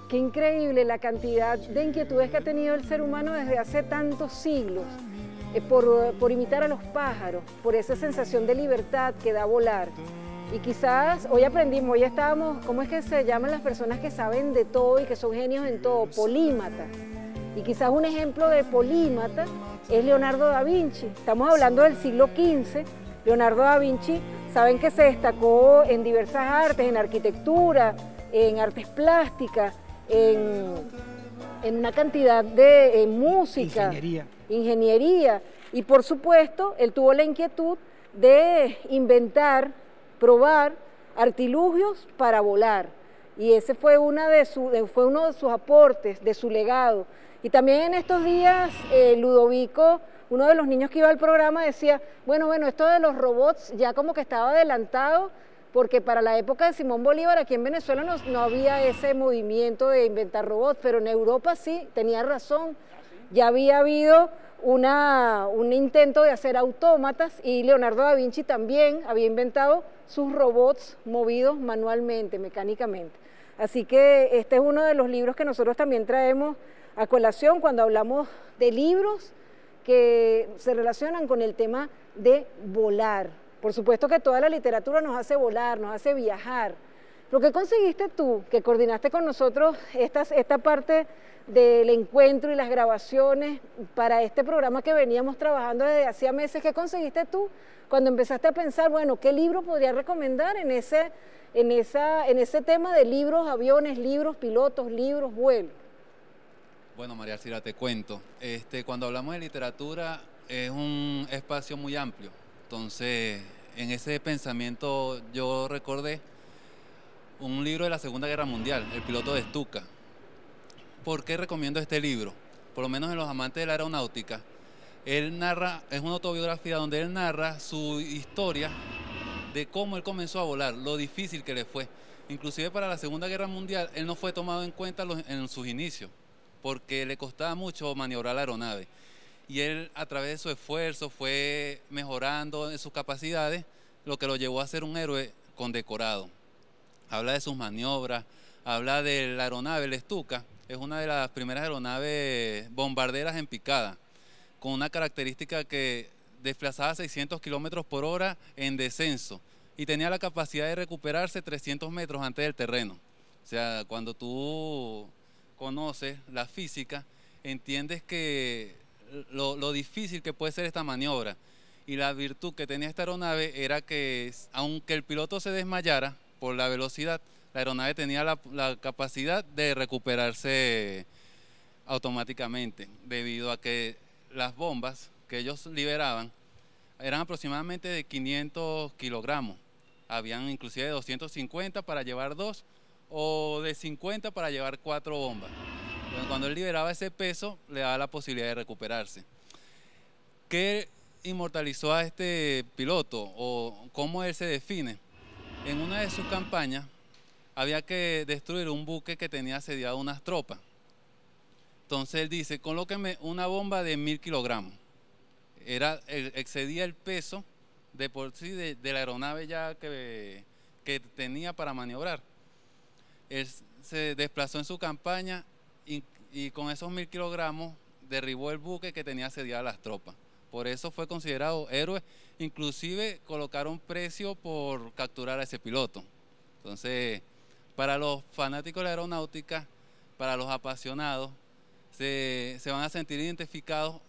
Qué increíble la cantidad de inquietudes que ha tenido el ser humano desde hace tantos siglos por imitar a los pájaros, por esa sensación de libertad que da volar. Y quizás hoy aprendimos, hoy estábamos, ¿cómo es que se llaman las personas que saben de todo y que son genios en todo? Polímatas. Y quizás un ejemplo de polímata es Leonardo da Vinci. Estamos hablando del siglo XV. Leonardo da Vinci, saben que se destacó en diversas artes, en arquitectura, en artes plásticas, en una cantidad de música, ingeniería. Y por supuesto, él tuvo la inquietud de inventar, probar artilugios para volar. Y ese fue uno de sus aportes, de su legado. Y también en estos días, Ludovico, uno de los niños que iba al programa, decía, bueno, esto de los robots ya como que estaba adelantado, porque para la época de Simón Bolívar aquí en Venezuela no había ese movimiento de inventar robots, pero en Europa sí, tenía razón, ya había habido un intento de hacer autómatas y Leonardo da Vinci también había inventado sus robots movidos manualmente, mecánicamente. Así que este es uno de los libros que nosotros también traemos a colación cuando hablamos de libros que se relacionan con el tema de volar. Por supuesto que toda la literatura nos hace volar, nos hace viajar. Lo que conseguiste tú, que coordinaste con nosotros esta parte del encuentro y las grabaciones para este programa que veníamos trabajando desde hacía meses, ¿qué conseguiste tú cuando empezaste a pensar, bueno, qué libro podría recomendar en ese tema de libros, aviones, libros, pilotos, libros, vuelos? Bueno, María Alcira, te cuento. Cuando hablamos de literatura es un espacio muy amplio. Entonces, en ese pensamiento yo recordé un libro de la Segunda Guerra Mundial, El piloto de Stuka. ¿Por qué recomiendo este libro? Por lo menos en los amantes de la aeronáutica. Él narra, es una autobiografía donde él narra su historia de cómo él comenzó a volar, lo difícil que le fue. Inclusive para la Segunda Guerra Mundial, él no fue tomado en cuenta en sus inicios, porque le costaba mucho maniobrar la aeronave. Y él, a través de su esfuerzo, fue mejorando en sus capacidades, lo que lo llevó a ser un héroe condecorado. Habla de sus maniobras, habla de la aeronave, el Stuka, es una de las primeras aeronaves bombarderas en picada, con una característica que desplazaba 600 kilómetros por hora en descenso y tenía la capacidad de recuperarse 300 metros antes del terreno. O sea, cuando tú conoces la física, entiendes que lo difícil que puede ser esta maniobra. Y la virtud que tenía esta aeronave era que, aunque el piloto se desmayara por la velocidad, la aeronave tenía la capacidad de recuperarse automáticamente, debido a que las bombas que ellos liberaban eran aproximadamente de 500 kilogramos. Habían inclusive de 250 para llevar 2 o de 50 para llevar 4 bombas. Bueno, cuando él liberaba ese peso, le daba la posibilidad de recuperarse. ¿Qué inmortalizó a este piloto o cómo él se define? En una de sus campañas había que destruir un buque que tenía asediado unas tropas. Entonces él dice, colóquenme una bomba de 1000 kilogramos. Excedía el peso de por sí de la aeronave ya que tenía para maniobrar. Él se desplazó en su campaña y con esos 1000 kilogramos derribó el buque que tenía asediadas las tropas. Por eso fue considerado héroe, inclusive colocaron precio por capturar a ese piloto. Entonces, para los fanáticos de la aeronáutica, para los apasionados, se van a sentir identificados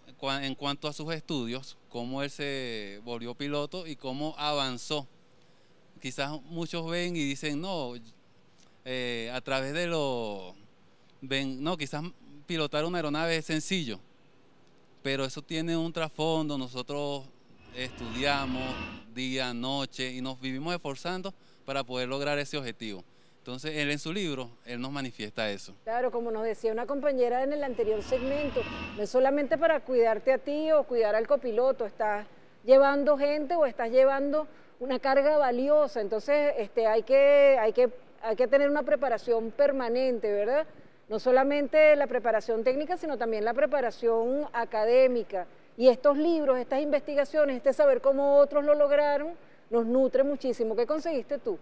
en cuanto a sus estudios, cómo él se volvió piloto y cómo avanzó. Quizás muchos ven y dicen, no, a través de quizás pilotar una aeronave es sencillo, pero eso tiene un trasfondo. Nosotros estudiamos día, noche y nos vivimos esforzando para poder lograr ese objetivo. Entonces, él en su libro, él nos manifiesta eso. Claro, como nos decía una compañera en el anterior segmento, no es solamente para cuidarte a ti o cuidar al copiloto, estás llevando gente o estás llevando una carga valiosa, entonces hay que tener una preparación permanente, ¿verdad? No solamente la preparación técnica, sino también la preparación académica. Y estos libros, estas investigaciones, este saber cómo otros lo lograron, nos nutre muchísimo. ¿Qué conseguiste tú?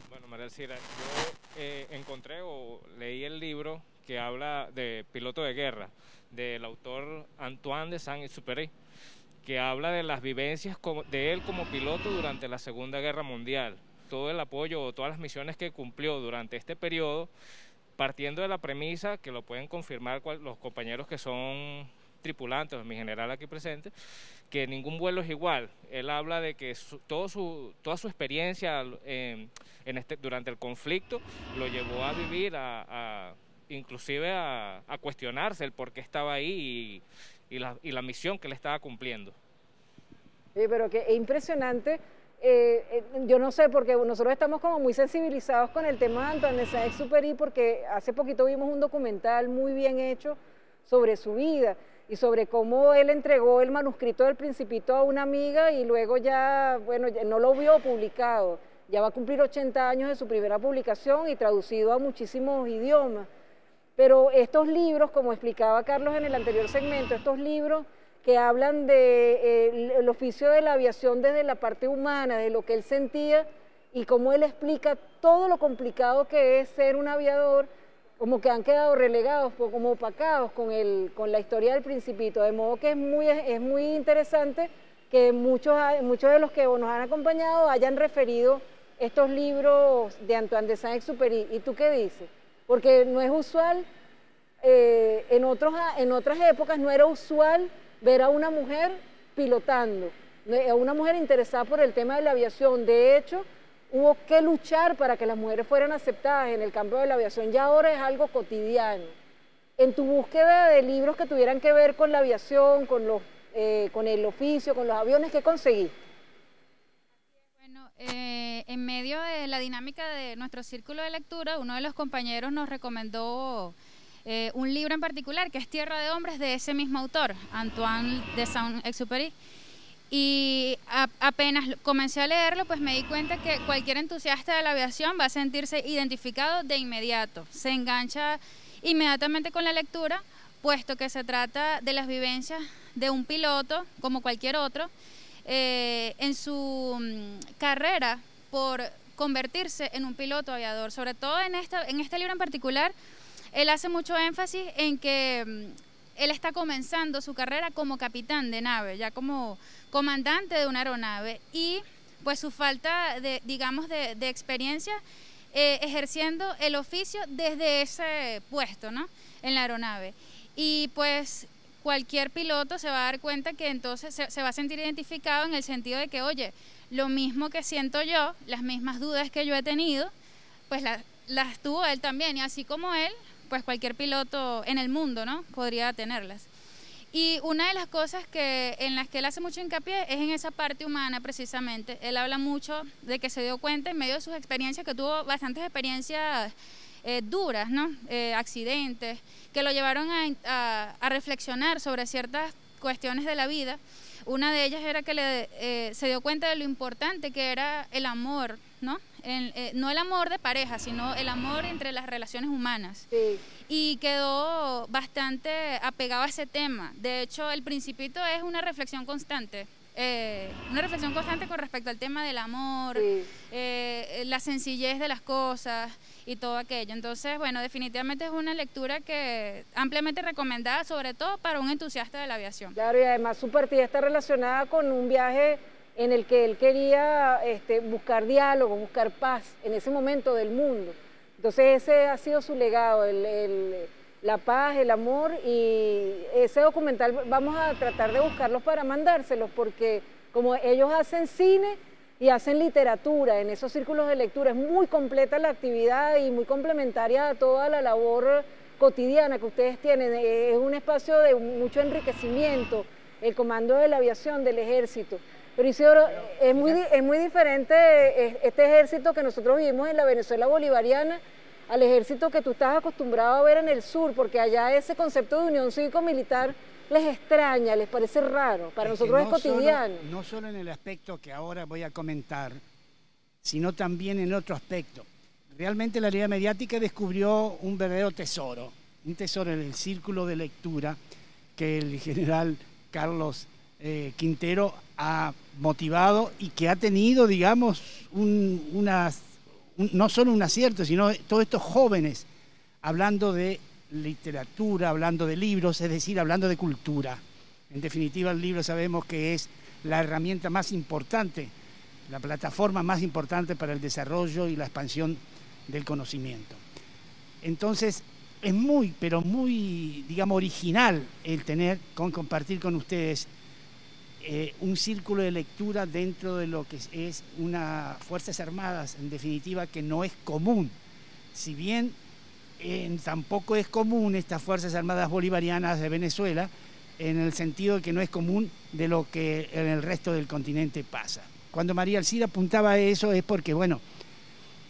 Bueno, María Alcira, yo encontré o leí el libro que habla de Piloto de Guerra, del autor Antoine de Saint-Exupéry, que habla de las vivencias de él como piloto durante la Segunda Guerra Mundial, todo el apoyo, todas las misiones que cumplió durante este periodo, partiendo de la premisa, que lo pueden confirmar los compañeros que son tripulantes, mi general aquí presente, que ningún vuelo es igual. Él habla de que toda su experiencia durante el conflicto lo llevó a vivir, inclusive a cuestionarse el por qué estaba ahí y la misión que él estaba cumpliendo. Sí, pero que es impresionante. Yo no sé, porque nosotros estamos como muy sensibilizados con el tema de Antoine de Saint-Exupéry, porque hace poquito vimos un documental muy bien hecho sobre su vida y sobre cómo él entregó el manuscrito del Principito a una amiga y luego ya, bueno, ya no lo vio publicado. Ya va a cumplir 80 años de su primera publicación y traducido a muchísimos idiomas. Pero estos libros, como explicaba Carlos en el anterior segmento, estos libros que hablan del oficio de la aviación desde la parte humana, de lo que él sentía y cómo él explica todo lo complicado que es ser un aviador, como que han quedado relegados, como opacados con la historia del Principito, de modo que es muy interesante que muchos de los que nos han acompañado hayan referido estos libros de Antoine de Saint-Exupéry. ¿Y tú qué dices? Porque no es usual, en otras épocas no era usual ver a una mujer pilotando, a una mujer interesada por el tema de la aviación. De hecho, hubo que luchar para que las mujeres fueran aceptadas en el campo de la aviación, ya ahora es algo cotidiano. En tu búsqueda de libros que tuvieran que ver con la aviación, con el oficio, con los aviones, ¿qué conseguiste? Bueno, en medio de la dinámica de nuestro círculo de lectura, uno de los compañeros nos recomendó un libro en particular, que es Tierra de Hombres, de ese mismo autor, Antoine de Saint-Exupéry. Y apenas comencé a leerlo, pues me di cuenta que cualquier entusiasta de la aviación va a sentirse identificado de inmediato. Se engancha inmediatamente con la lectura, puesto que se trata de las vivencias de un piloto, como cualquier otro, en su carrera por convertirse en un piloto aviador. Sobre todo en este libro en particular, él hace mucho énfasis en que él está comenzando su carrera como capitán de nave, ya como comandante de una aeronave, y pues su falta de, digamos, de experiencia ejerciendo el oficio desde ese puesto, ¿no?, en la aeronave. Y pues cualquier piloto se va a dar cuenta que entonces se va a sentir identificado en el sentido de que, oye, lo mismo que siento yo, las mismas dudas que yo he tenido, pues las tuvo él también, y así como él, pues cualquier piloto en el mundo, ¿no?, podría tenerlas. Y una de las cosas en las que él hace mucho hincapié es en esa parte humana, precisamente. Él habla mucho de que se dio cuenta en medio de sus experiencias, que tuvo bastantes experiencias duras, ¿no?, accidentes, que lo llevaron a reflexionar sobre ciertas cuestiones de la vida. Una de ellas era que se dio cuenta de lo importante que era el amor, ¿no? No el amor de pareja, sino el amor entre las relaciones humanas. Sí. Y quedó bastante apegado a ese tema. De hecho, El Principito es una reflexión constante con respecto al tema del amor, sí, la sencillez de las cosas y todo aquello. Entonces, bueno, definitivamente es una lectura que ampliamente recomendada, sobre todo para un entusiasta de la aviación. Claro, y además su partida está relacionada con un viaje en el que él quería buscar diálogo, buscar paz en ese momento del mundo. Entonces ese ha sido su legado, la paz, el amor, y ese documental vamos a tratar de buscarlos para mandárselos, porque como ellos hacen cine y hacen literatura en esos círculos de lectura, es muy completa la actividad y muy complementaria a toda la labor cotidiana que ustedes tienen. Es un espacio de mucho enriquecimiento, el comando de la aviación, del ejército. Pero Isidoro, es muy diferente este ejército que nosotros vivimos en la Venezuela bolivariana al ejército que tú estás acostumbrado a ver en el sur, porque allá ese concepto de unión cívico-militar les extraña, les parece raro, para nosotros es cotidiano. No solo en el aspecto que ahora voy a comentar, sino también en otro aspecto. Realmente la realidad mediática descubrió un verdadero tesoro, un tesoro en el círculo de lectura que el general Carlos Quintero ha motivado y que ha tenido, digamos, un no solo un acierto, sino todos estos jóvenes hablando de literatura, hablando de libros, es decir, hablando de cultura. En definitiva, el libro sabemos que es la herramienta más importante, la plataforma más importante para el desarrollo y la expansión del conocimiento. Entonces, es muy, pero muy, digamos, original el compartir con ustedes un círculo de lectura dentro de lo que es una Fuerzas Armadas, en definitiva, que no es común. Si bien tampoco es común estas Fuerzas Armadas Bolivarianas de Venezuela, en el sentido de que no es común de lo que en el resto del continente pasa. Cuando María Alcira apuntaba a eso es porque, bueno,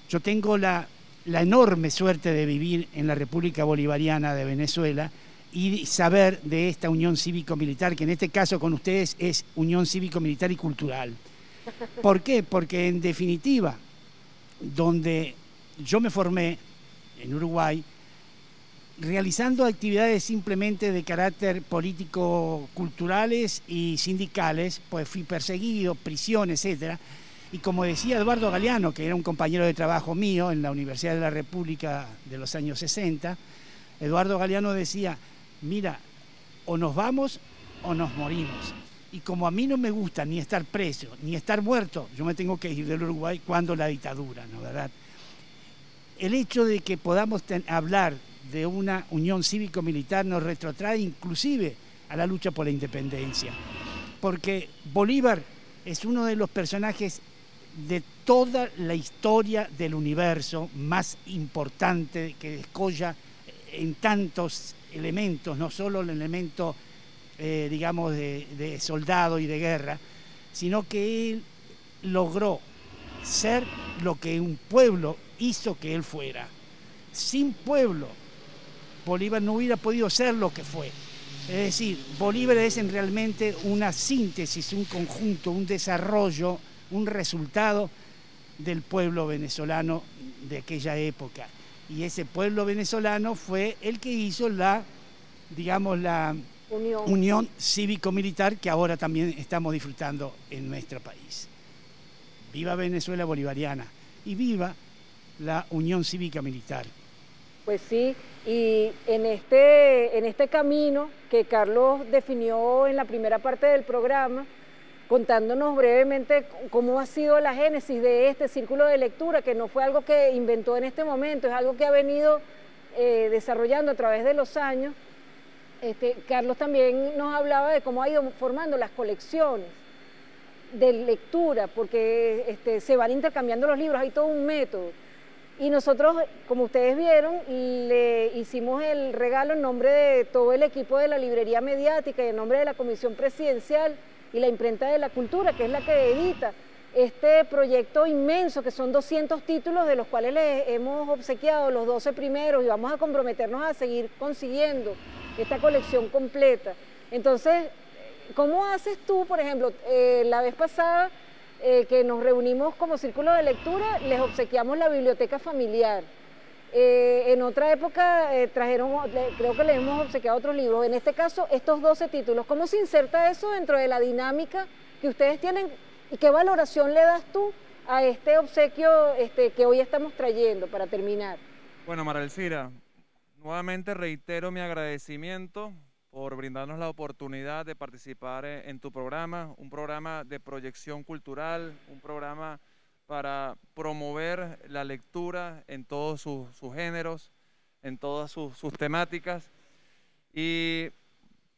yo tengo la enorme suerte de vivir en la República Bolivariana de Venezuela y saber de esta unión cívico-militar, que en este caso con ustedes es unión cívico-militar y cultural. ¿Por qué? Porque en definitiva, donde yo me formé, en Uruguay, realizando actividades simplemente de carácter político-culturales y sindicales, pues fui perseguido, prisión, etcétera. Y como decía Eduardo Galeano, que era un compañero de trabajo mío en la Universidad de la República de los años 60, Eduardo Galeano decía, mira, o nos vamos o nos morimos. Y como a mí no me gusta ni estar preso, ni estar muerto, yo me tengo que ir del Uruguay cuando la dictadura, ¿no, verdad? El hecho de que podamos hablar de una unión cívico-militar nos retrotrae inclusive a la lucha por la independencia, porque Bolívar es uno de los personajes de toda la historia del universo más importante, que descolla en tantos elementos, no solo el elemento, digamos, de soldado y de guerra, sino que él logró ser lo que un pueblo hizo que él fuera. Sin pueblo, Bolívar no hubiera podido ser lo que fue. Es decir, Bolívar es realmente una síntesis, un conjunto, un desarrollo, un resultado del pueblo venezolano de aquella época. Y ese pueblo venezolano fue el que hizo la unión cívico-militar que ahora también estamos disfrutando en nuestro país. Viva Venezuela bolivariana y viva la unión cívica militar. Pues sí, y en este camino que Carlos definió en la primera parte del programa, contándonos brevemente cómo ha sido la génesis de este círculo de lectura, que no fue algo que inventó en este momento, es algo que ha venido desarrollando a través de los años. Carlos también nos hablaba de cómo ha ido formando las colecciones de lectura, porque se van intercambiando los libros, hay todo un método. Y nosotros, como ustedes vieron, le hicimos el regalo en nombre de todo el equipo de la Librería Mediática y en nombre de la Comisión Presidencial y la Imprenta de la Cultura, que es la que edita este proyecto inmenso, que son 200 títulos, de los cuales les hemos obsequiado los 12 primeros y vamos a comprometernos a seguir consiguiendo esta colección completa. Entonces, ¿cómo haces tú, por ejemplo, la vez pasada que nos reunimos como círculo de lectura, les obsequiamos la biblioteca familiar? En otra época creo que les hemos obsequiado otros libros. En este caso, estos 12 títulos. ¿Cómo se inserta eso dentro de la dinámica que ustedes tienen y qué valoración le das tú a este obsequio que hoy estamos trayendo para terminar? Bueno, María Alcira, nuevamente reitero mi agradecimiento por brindarnos la oportunidad de participar en tu programa, un programa de proyección cultural, un programa para promover la lectura en todos sus géneros, en todas sus temáticas. Y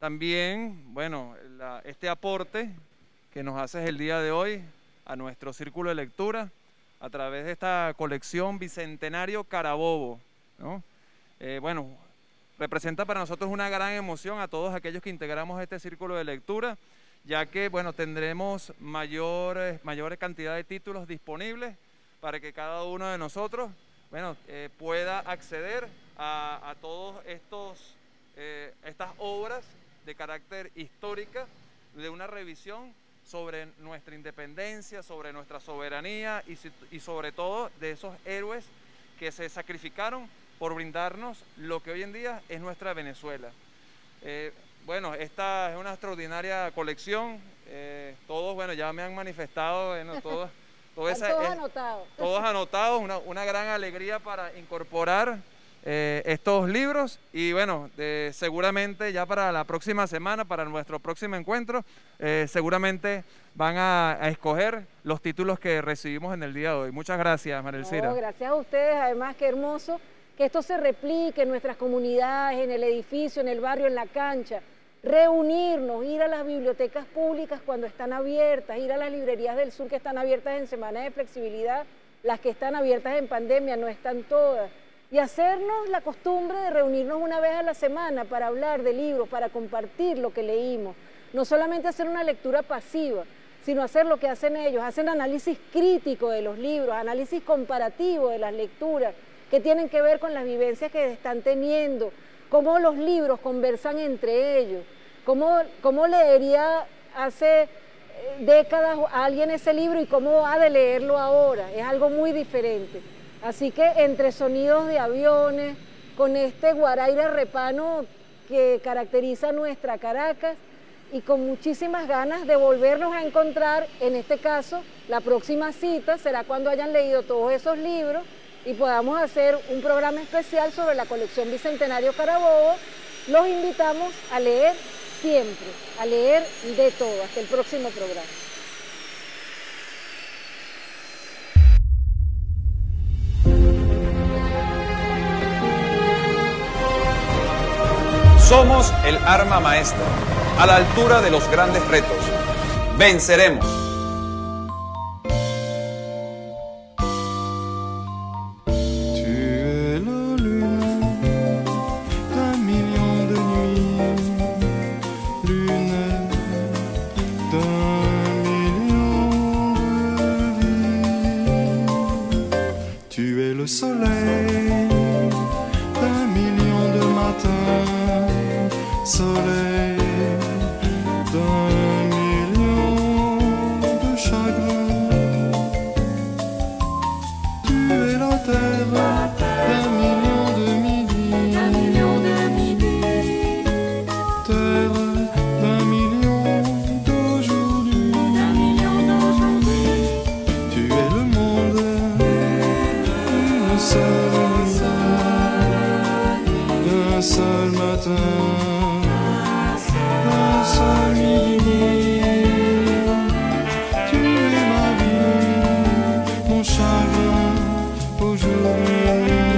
también, bueno, este aporte que nos haces el día de hoy a nuestro círculo de lectura a través de esta colección Bicentenario Carabobo, ¿no? Bueno, representa para nosotros una gran emoción a todos aquellos que integramos este círculo de lectura, ya que, bueno, tendremos mayores cantidad de títulos disponibles para que cada uno de nosotros, bueno, pueda acceder a todos estas obras de carácter histórica, de una revisión sobre nuestra independencia, sobre nuestra soberanía y sobre todo de esos héroes que se sacrificaron por brindarnos lo que hoy en día es nuestra Venezuela. Bueno, esta es una extraordinaria colección. Todos, bueno, ya me han manifestado, bueno, todos anotados. Todos anotados, una gran alegría para incorporar estos libros y bueno, seguramente ya para la próxima semana, para nuestro próximo encuentro, seguramente van a escoger los títulos que recibimos en el día de hoy. Muchas gracias, María Elcira. Gracias a ustedes, además qué hermoso que esto se replique en nuestras comunidades, en el edificio, en el barrio, en la cancha, reunirnos, ir a las bibliotecas públicas cuando están abiertas, ir a las librerías del sur que están abiertas en semana de flexibilidad, las que están abiertas en pandemia, no están todas, y hacernos la costumbre de reunirnos una vez a la semana para hablar de libros, para compartir lo que leímos, no solamente hacer una lectura pasiva, sino hacer lo que hacen ellos, hacen análisis crítico de los libros, análisis comparativo de las lecturas, que tienen que ver con las vivencias que están teniendo, cómo los libros conversan entre ellos, cómo leería hace décadas a alguien ese libro y cómo ha de leerlo ahora, es algo muy diferente. Así que entre sonidos de aviones, con este guaraire repano que caracteriza nuestra Caracas y con muchísimas ganas de volvernos a encontrar, en este caso, la próxima cita será cuando hayan leído todos esos libros y podamos hacer un programa especial sobre la colección Bicentenario Carabobo. Los invitamos a leer siempre, a leer de todo. Hasta el próximo programa. Somos el arma maestra, a la altura de los grandes retos. Venceremos. Aujourd'hui